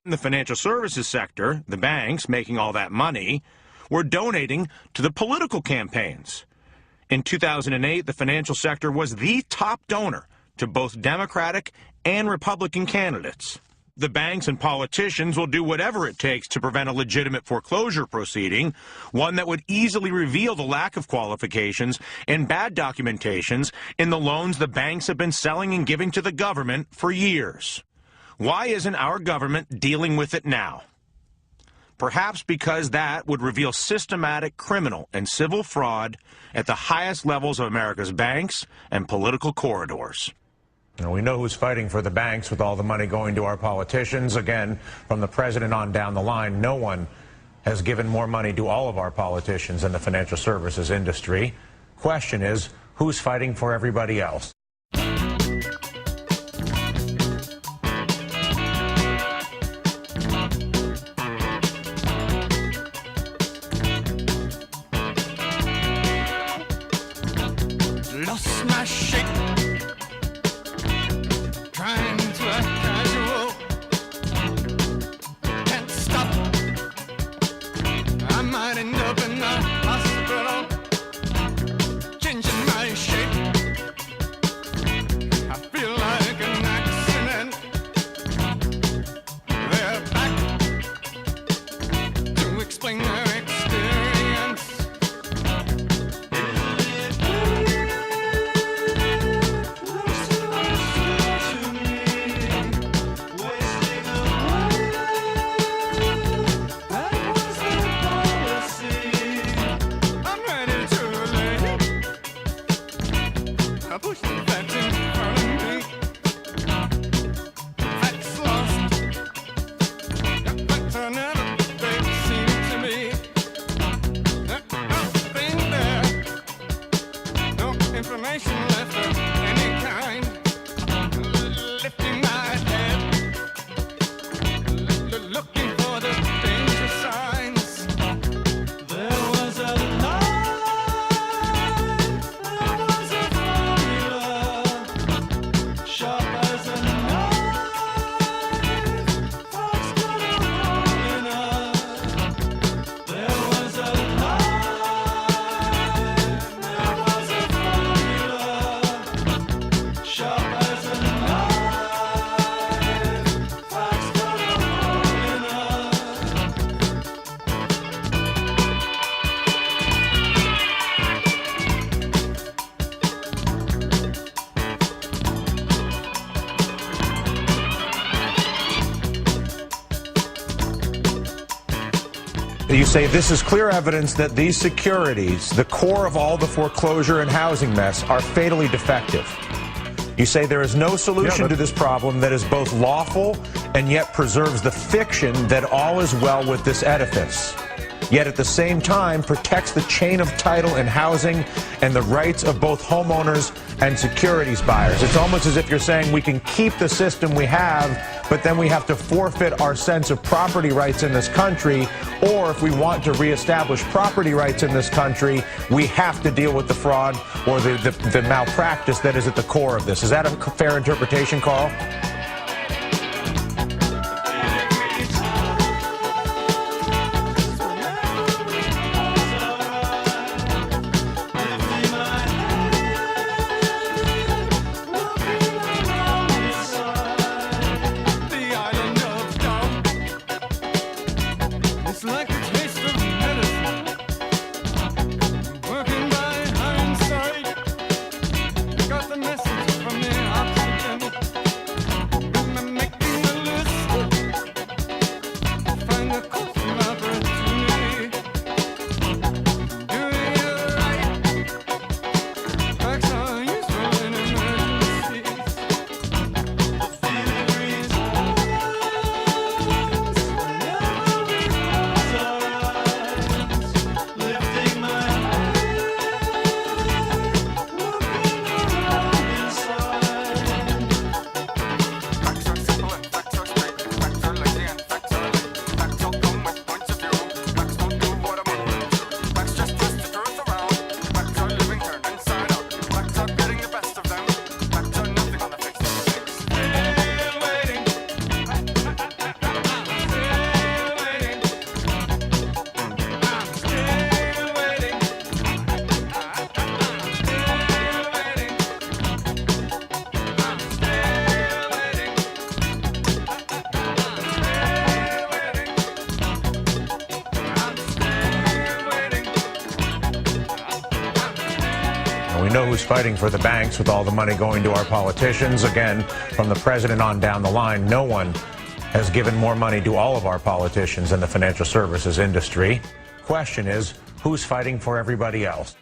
In the financial services sector, the banks making all that money were donating to the political campaigns. In 2008, the financial sector was the top donor to both Democratic and Republican candidates. The banks and politicians will do whatever it takes to prevent a legitimate foreclosure proceeding, one that would easily reveal the lack of qualifications and bad documentations in the loans the banks have been selling and giving to the government for years. Why isn't our government dealing with it now? Perhaps because that would reveal systematic criminal and civil fraud at the highest levels of America's banks and political corridors. Now, we know who's fighting for the banks with all the money going to our politicians. Again, from the president on down the line, no one has given more money to all of our politicians in the financial services industry. Question is, who's fighting for everybody else? Lost my shape, trying to act casual, can't stop, I might end up in the hospital, changing my shape, I feel like an accident, they're back to explain their experience. I push the facts in front of me. Facts lost. Facts are never they seem to me. Nothing there. No information left of any kind. Lifting my head. Looking for the danger signs. There was a You say this is clear evidence that these securities, the core of all the foreclosure and housing mess, are fatally defective. You say there is no solution to this problem that is both lawful and yet preserves the fiction that all is well with this edifice, yet at the same time protects the chain of title in housing and the rights of both homeowners and securities buyers. It's almost as if you're saying we can keep the system we have, but then we have to forfeit our sense of property rights in this country, or if we want to reestablish property rights in this country, we have to deal with the fraud or the malpractice that is at the core of this. Is that a fair interpretation, Carl? It's like the taste of medicine, working by hindsight. Got the message from the oxygen. We know who's fighting for the banks with all the money going to our politicians. Again, from the president on down the line, no one has given more money to all of our politicians than the financial services industry. Question is, who's fighting for everybody else?